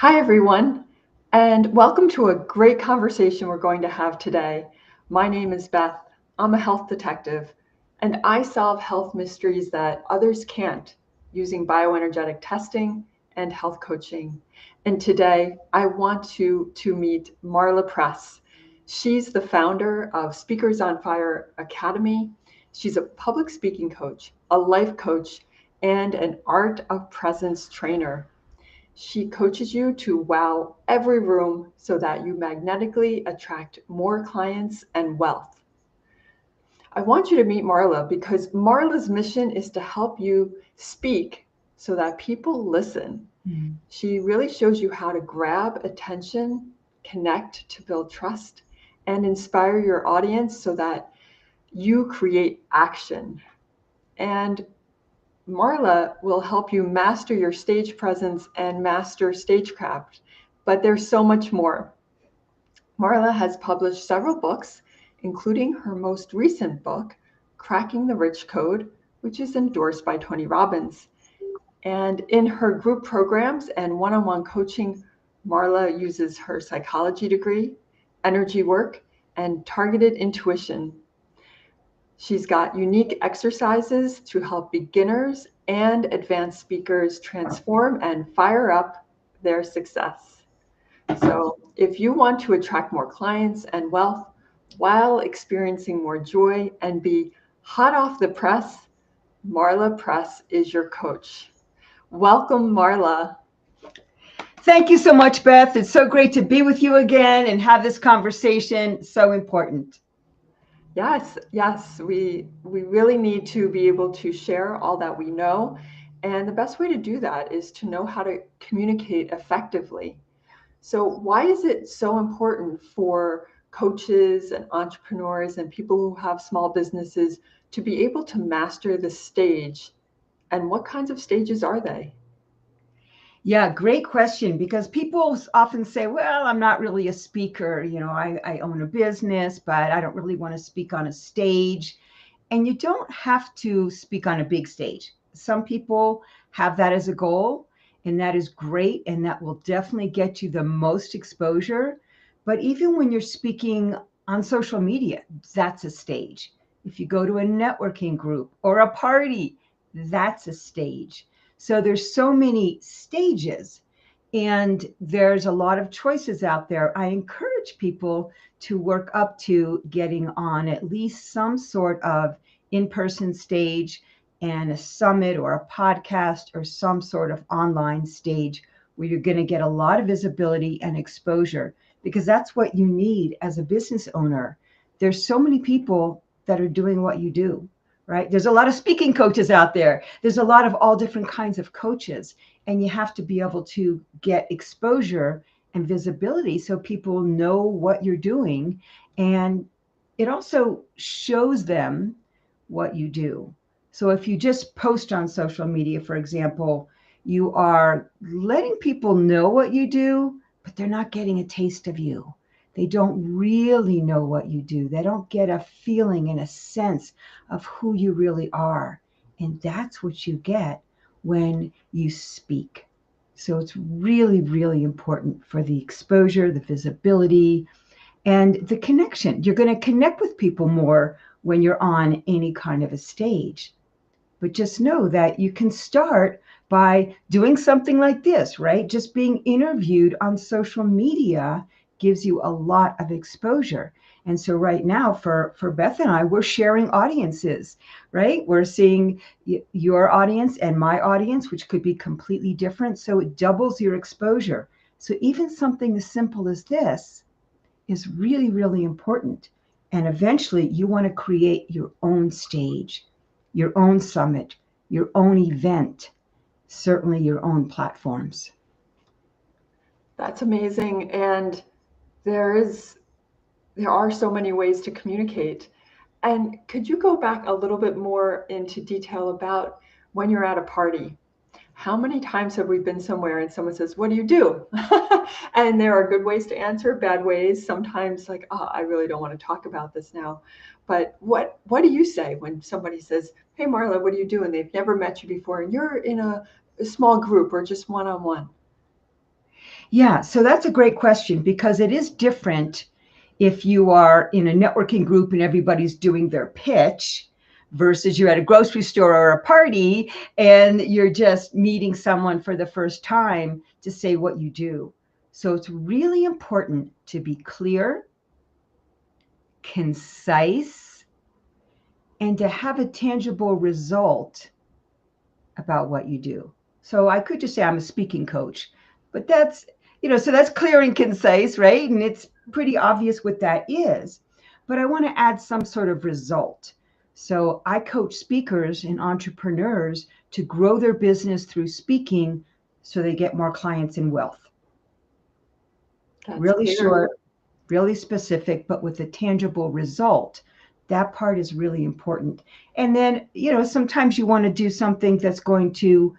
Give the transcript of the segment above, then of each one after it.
Hi, everyone, and welcome to a great conversation we're going to have today. My name is Beth. I'm a health detective, and I solve health mysteries that others can't using bioenergetic testing and health coaching. And today, I want to meet Marla Press. She's the founder of Speakers on Fire Academy. She's a public speaking coach, a life coach, and an art of presence trainer. She coaches you to wow every room so that you magnetically attract more clients and wealth. I want you to meet Marla because Marla's mission is to help you speak so that people listen. She really shows you how to grab attention, connect to build trust, and inspire your audience so that you create action. And Marla will help you master your stage presence and master stagecraft, but there's so much more. Marla has published several books, including her most recent book, Cracking the Rich Code, which is endorsed by Tony Robbins. And in her group programs and one-on-one coaching, Marla uses her psychology degree, energy work, and targeted intuition. She's got unique exercises to help beginners and advanced speakers transform and fire up their success. So, if you want to attract more clients and wealth while experiencing more joy and be hot off the press, Marla Press is your coach. Welcome, Marla. Thank you so much, Beth. It's so great to be with you again and have this conversation. So important. Yes, we really need to be able to share all that we know. And the best way to do that is to know how to communicate effectively. So, why is it so important for coaches and entrepreneurs and people who have small businesses to be able to master the stage? And what kinds of stages are they? Yeah, great question. Because people often say, well, I'm not really a speaker. I own a business, but I don't really want to speak on a stage. And you don't have to speak on a big stage. Some people have that as a goal, and that is great. And that will definitely get you the most exposure. But even when you're speaking on social media, that's a stage. If you go to a networking group or a party, that's a stage. So there's so many stages and there's a lot of choices out there. I encourage people to work up to getting on at least some sort of in-person stage and a summit or a podcast or some sort of online stage where you're going to get a lot of visibility and exposure because that's what you need as a business owner. There's so many people that are doing what you do, right? There's a lot of speaking coaches out there. There's a lot of all different kinds of coaches, and you have to be able to get exposure and visibility so people know what you're doing. And it also shows them what you do. So if you just post on social media, for example, you are letting people know what you do, but they're not getting a taste of you. They don't really know what you do. They don't get a feeling and a sense of who you really are. And that's what you get when you speak. So it's really, really important for the exposure, the visibility, and the connection. You're going to connect with people more when you're on any kind of a stage. But just know that you can start by doing something like this, right? Just being interviewed on social media gives you a lot of exposure. And so right now for Beth and I, we're sharing audiences, right? We're seeing your audience and my audience, which could be completely different. So it doubles your exposure. So even something as simple as this is really, really important. And eventually you want to create your own stage, your own summit, your own event, certainly your own platforms. That's amazing. And there is there are so many ways to communicate. And could you go back a little bit more into detail about when you're at a party? How many times have we been somewhere and someone says, "What do you do?" And there are good ways to answer, bad ways. Sometimes like, "Oh, I really don't want to talk about this now." But what do you say when somebody says, "Hey, Marla, what do you do?" And they've never met you before and you're in a small group or just one-on-one? Yeah, so that's a great question because it is different if you are in a networking group and everybody's doing their pitch versus you're at a grocery store or a party and you're just meeting someone for the first time to say what you do. So it's really important to be clear, concise, and to have a tangible result about what you do. So I could just say I'm a speaking coach, but that's, so that's clear and concise, right? And it's pretty obvious what that is. But I want to add some sort of result. So I coach speakers and entrepreneurs to grow their business through speaking so they get more clients and wealth. That's Really clear. short, really specific, but with a tangible result. That part is really important. And then, sometimes you want to do something that's going to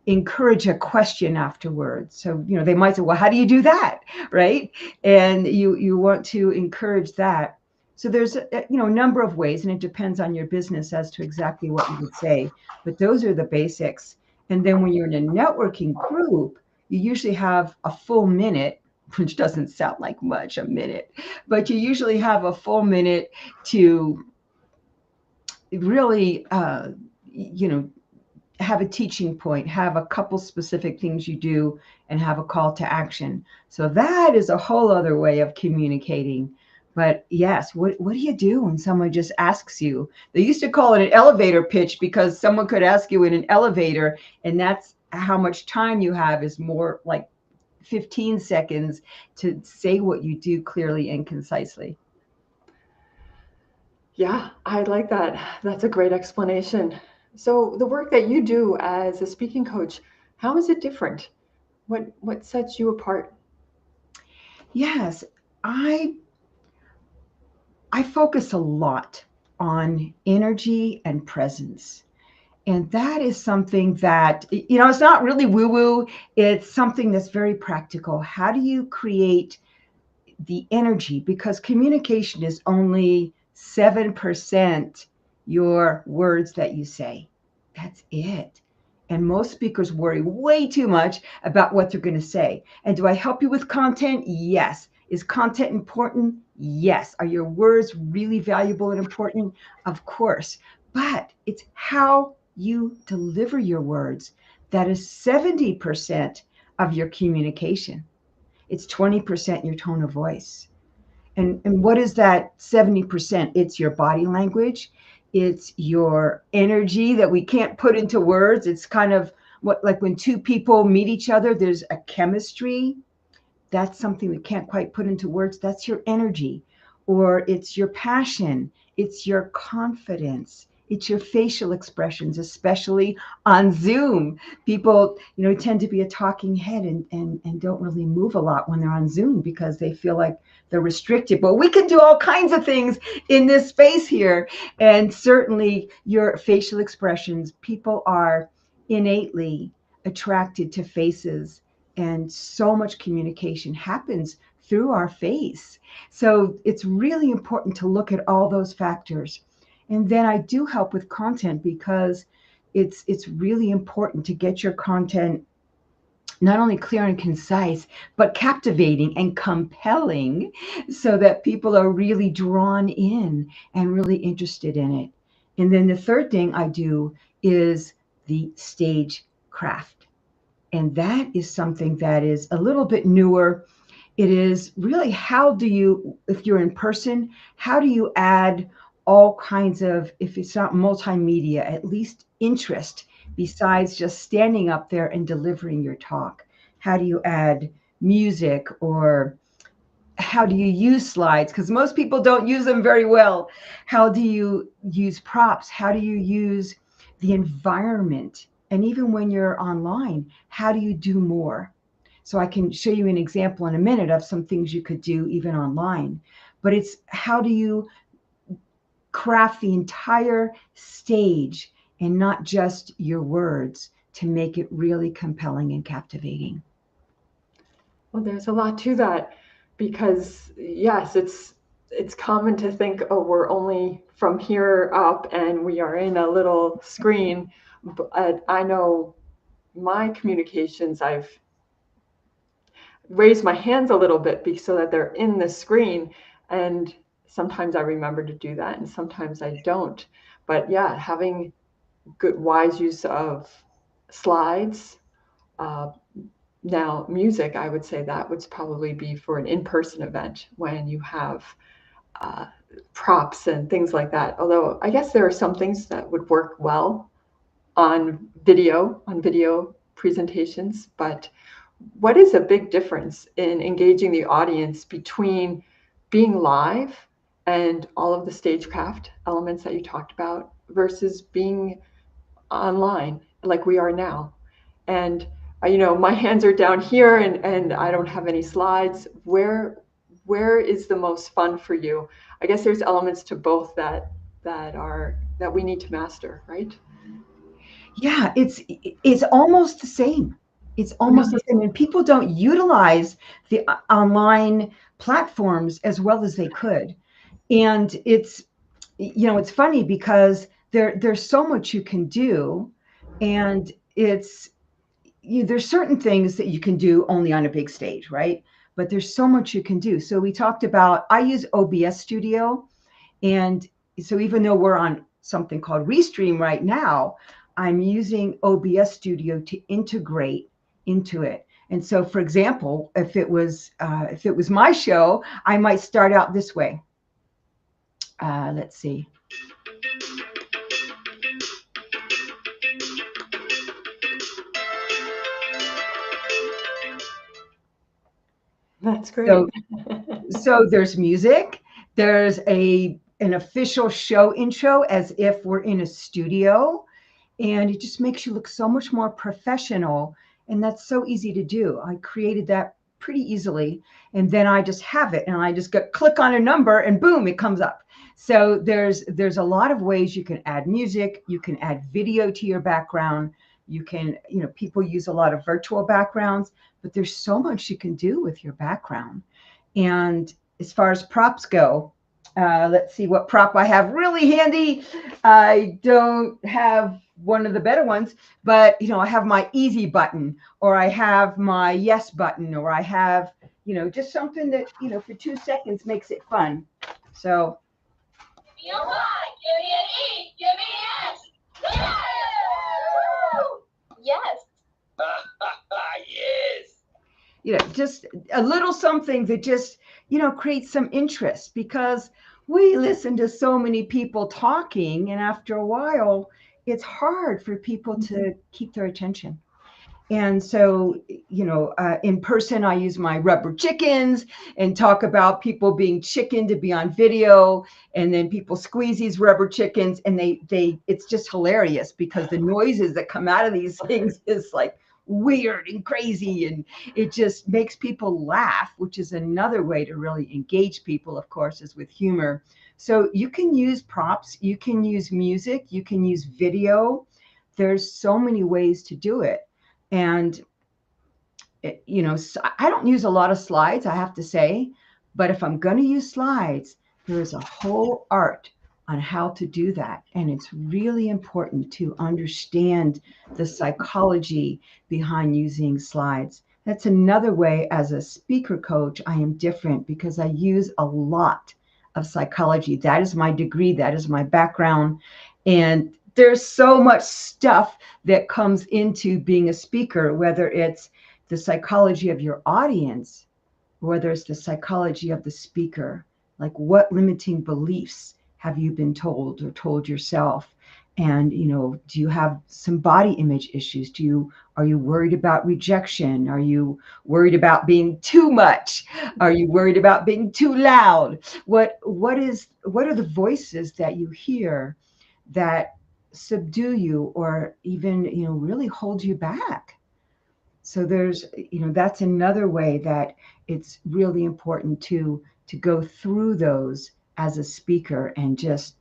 encourage a question afterwards. So, they might say, well, how do you do that? Right. And you want to encourage that. So there's a number of ways, and it depends on your business as to exactly what you would say. But those are the basics. And then when you're in a networking group, you usually have a full minute, which doesn't sound like much, a minute, but you usually have a full minute to really, have a teaching point, have a couple specific things you do, and have a call to action. So that is a whole other way of communicating. But yes, what do you do when someone just asks you? They used to call it an elevator pitch because someone could ask you in an elevator, and that's how much time you have is more like 15 seconds to say what you do clearly and concisely. Yeah, I like that. That's a great explanation. So, the work that you do as a speaking coach, how is it different? What sets you apart? Yes, I I focus a lot on energy and presence. And that is something that, it's not really woo woo. It's something that's very practical. How do you create the energy? Because communication is only 7% your words that you say. That's it. And most speakers worry way too much about what they're going to say. And do I help you with content? Yes. Is content important? Yes. Are your words really valuable and important? Of course. But it's how you deliver your words that is 70% of your communication. It's 20% your tone of voice. And what is that 70%? It's your body language. It's your energy that we can't put into words. It's kind of what, like when two people meet each other, there's a chemistry. That's something that can't quite put into words. That's your energy, or it's your passion. It's your confidence. It's your facial expressions, especially on Zoom. People, tend to be a talking head and don't really move a lot when they're on Zoom because they feel like they're restricted. But we can do all kinds of things in this space here. And certainly your facial expressions, people are innately attracted to faces, and so much communication happens through our face. So it's really important to look at all those factors. And then I do help with content because it's really important to get your content not only clear and concise, but captivating and compelling so that people are really drawn in and really interested in it. And then the third thing I do is the stage craft. And that is something that is a little bit newer. It is really, how do you, if you're in person, how do you add all kinds of, if it's not multimedia, at least interest besides just standing up there and delivering your talk? How do you add music, or how do you use slides? Because most people don't use them very well. How do you use props? How do you use the environment? And even when you're online, how do you do more? So I can show you an example in a minute of some things you could do even online. But it's how do you craft the entire stage and not just your words to make it really compelling and captivating. Well, there's a lot to that because yes, it's common to think, oh, we're only from here up and we are in a little screen. But I know my communications, raise my hands a little bit so that they're in the screen. And sometimes I remember to do that, and sometimes I don't. But yeah, having good, wise use of slides. Uh, Now, music, I would say that would probably be for an in-person event when you have uh, props and things like that. Although I guess there are some things that would work well on video presentations. But what is a big difference in engaging the audience between being live and all of the stagecraft elements that you talked about versus being online like we are now? And my hands are down here, and I don't have any slides. Where is the most fun for you? I guess there's elements to both that we need to master, right? Yeah, it's almost the same. It's almost the Really? same. And people don't utilize the online platforms as well as they could. And it's funny because there's so much you can do, and there's certain things that you can do only on a big stage, right? But there's so much you can do. So we talked about, I use OBS Studio, and so even though we're on something called Restream right now, I'm using OBS Studio to integrate into it. And so, for example, if it was my show, I might start out this way. Let's see. That's great. So so there's music, there's an official show intro as if we're in a studio, and it just makes you look so much more professional, and that's so easy to do. I created that pretty easily, and then I just have it, and I just click on a number and boom, it comes up. So there's a lot of ways you can add music, you can add video to your background. You can, people use a lot of virtual backgrounds, but there's so much you can do with your background. And as far as props go, let's see what prop I have really handy. I don't have one of the better ones, but I have my easy button, or I have my yes button, or I have, just something that, for 2 seconds makes it fun. So. Give me a Y, give me an E, give me an S. Yeah! Yes. Yes. Just a little something that just, creates some interest, because we listen to so many people talking, and after a while, it's hard for people to keep their attention. And so, in person, I use my rubber chickens and talk about people being chicken to be on video. And then people squeeze these rubber chickens, and it's just hilarious because the noises that come out of these things is like weird and crazy. And it just makes people laugh, which is another way to really engage people, of course, is with humor. So you can use props, you can use music, you can use video. There's so many ways to do it. And, I don't use a lot of slides, I have to say, but if I'm going to use slides, there is a whole art on how to do that. And it's really important to understand the psychology behind using slides. That's another way, as a speaker coach, I am different because I use a lot of psychology. That is my degree, that is my background. And there's so much stuff that comes into being a speaker, whether it's the psychology of your audience, whether it's the psychology of the speaker. Like, what limiting beliefs have you been told or told yourself? And, do you have some body image issues? Are you worried about rejection? Are you worried about being too much? Are you worried about being too loud? What are the voices that you hear that subdue you, or even, really hold you back? So that's another way that it's really important to go through those as a speaker and just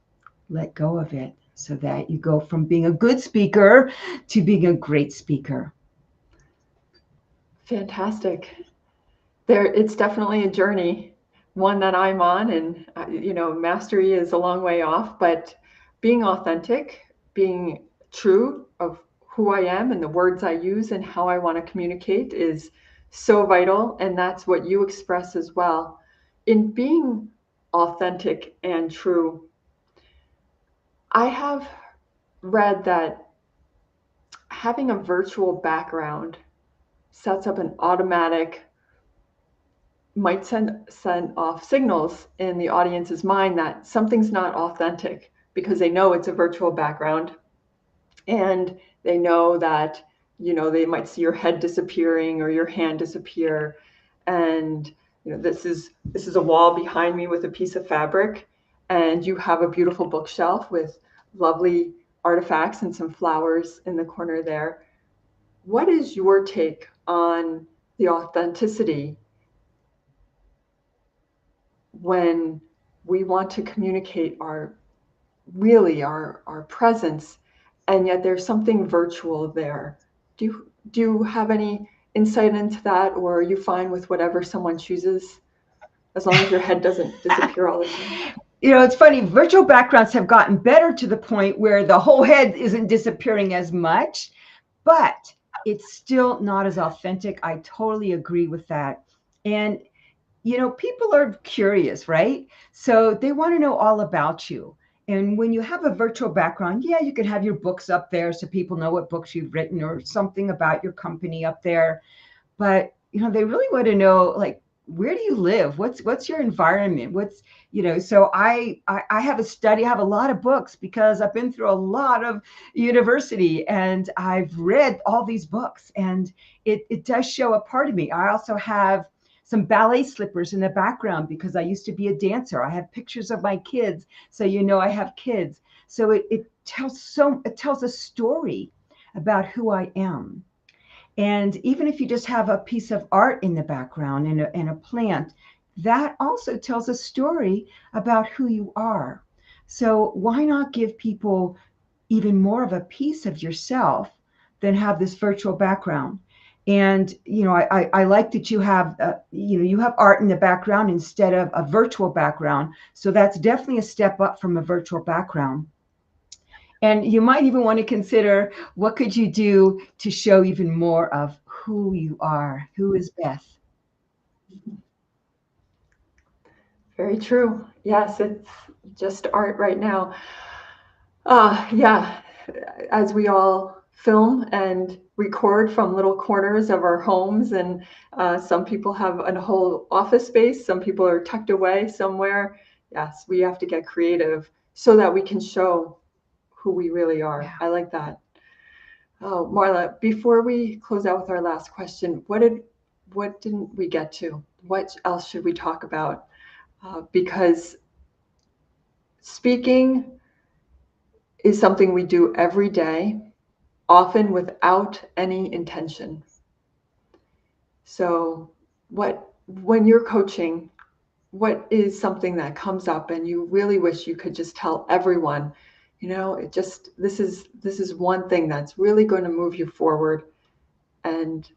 let go of it, so that you go from being a good speaker to being a great speaker. Fantastic. It's definitely a journey, one that I'm on, and mastery is a long way off, but being authentic, being true of who I am and the words I use and how I want to communicate is so vital, and that's what you express as well. In being authentic and true, I have read that having a virtual background sets up an automatic, might send off signals in the audience's mind that something's not authentic because they know it's a virtual background, and they know that, they might see your head disappearing or your hand disappear, and this is a wall behind me with a piece of fabric, and you have a beautiful bookshelf with lovely artifacts and some flowers in the corner there. What is your take on the authenticity when we want to communicate our presence, and yet there's something virtual there? Do you have any insight into that, or are you fine with whatever someone chooses, as long as your head doesn't disappear all the time? It's funny, virtual backgrounds have gotten better to the point where the whole head isn't disappearing as much, but it's still not as authentic. I totally agree with that. And people are curious, right? So they want to know all about you. And when you have a virtual background, yeah, you can have your books up there so people know what books you've written or something about your company up there. But, they really want to know, like, where do you live? What's your environment? So I have I have a lot of books because I've been through a lot of university and I've read all these books, and it does show a part of me. I also have some ballet slippers in the background because I used to be a dancer. I have pictures of my kids. So, I have kids. So it tells a story about who I am. And even if you just have a piece of art in the background and a plant, that also tells a story about who you are. So why not give people even more of a piece of yourself than have this virtual background? And I like that you have you have art in the background instead of a virtual background. So that's definitely a step up from a virtual background. And you might even want to consider, what could you do to show even more of who you are? Who is Beth? Very true. Yes, it's just art right now. Yeah, as we all film and record from little corners of our homes, and some people have a whole office space, some people are tucked away somewhere. Yes, we have to get creative so that we can show who we really are. Yeah. I like that. Oh, Marla, before we close out with our last question, what didn't we get to? What else should we talk about? Because speaking is something we do every day, often without any intention. So, when you're coaching, what is something that comes up and you really wish you could just tell everyone, this is one thing that's really going to move you forward? And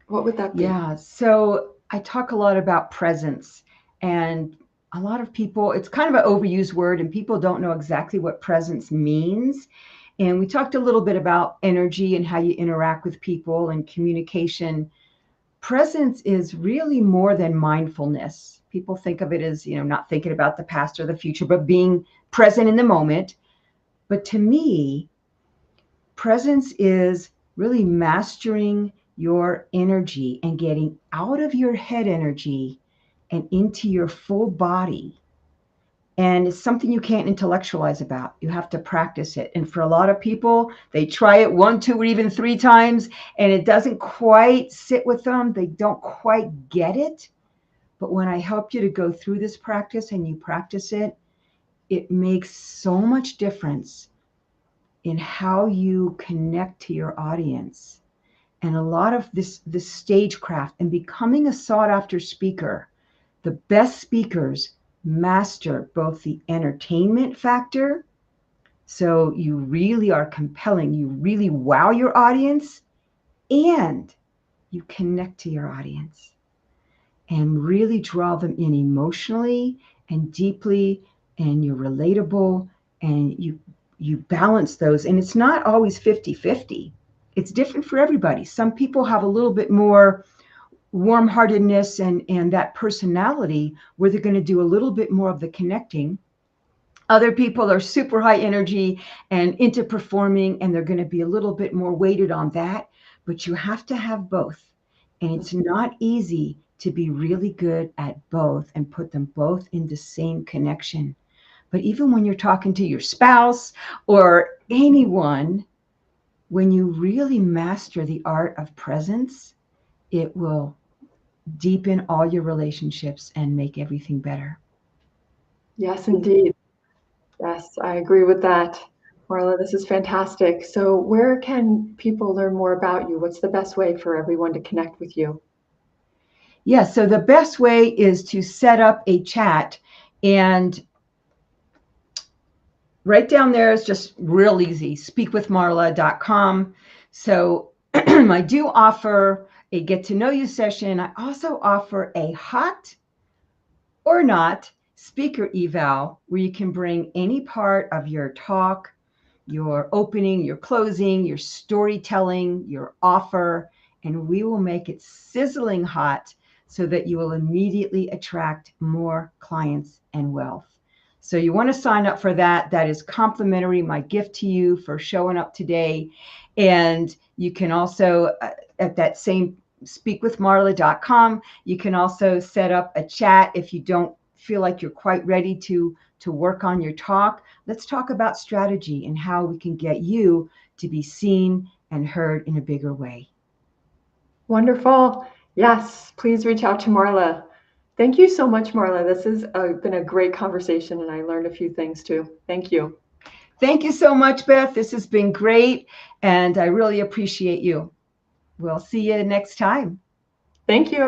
what would that be? Yeah. So I talk a lot about presence, and a lot of people, it's kind of an overused word and people don't know exactly what presence means. And we talked a little bit about energy and how you interact with people and communication. Presence is really more than mindfulness. People think of it as, not thinking about the past or the future, but being present in the moment. But to me, presence is really mastering your energy and getting out of your head energy and into your full body. And it's something you can't intellectualize about. You have to practice it. And for a lot of people, they try it 1, 2, or even 3 times, and it doesn't quite sit with them. They don't quite get it. But when I help you to go through this practice and you practice it, it makes so much difference in how you connect to your audience. And a lot of this stagecraft and becoming a sought after speaker, the best speakers master both the entertainment factor, so you really are compelling, you really wow your audience, and you connect to your audience and really draw them in emotionally and deeply, and you're relatable, and you balance those. And it's not always 50-50. It's different for everybody. Some people have a little bit more warm-heartedness and that personality where they're going to do a little bit more of the connecting. Other people are super high energy and into performing, and they're going to be a little bit more weighted on that. But you have to have both. And it's not easy to be really good at both and put them both in the same connection. But even when you're talking to your spouse or anyone, when you really master the art of presence, it will deepen all your relationships and make everything better. Yes, indeed. Yes, I agree with that. Marla, this is fantastic. So where can people learn more about you? What's the best way for everyone to connect with you? Yeah, so the best way is to set up a chat, and right down there is just real easy, speakwithmarla.com. So I do offer a get to know you session. I also offer a hot or not speaker eval where you can bring any part of your talk, your opening, your closing, your storytelling, your offer, and we will make it sizzling hot so that you will immediately attract more clients and wealth. So you want to sign up for that. That is complimentary, my gift to you for showing up today. And you can also, at that same speakwithmarla.com, you can also set up a chat if you don't feel like you're quite ready to work on your talk. Let's talk about strategy and how we can get you to be seen and heard in a bigger way. Wonderful. Yes, please reach out to Marla. Thank you so much, Marla. This has been a great conversation, and I learned a few things too. Thank you. Thank you so much, Beth. This has been great, and I really appreciate you. We'll see you next time. Thank you.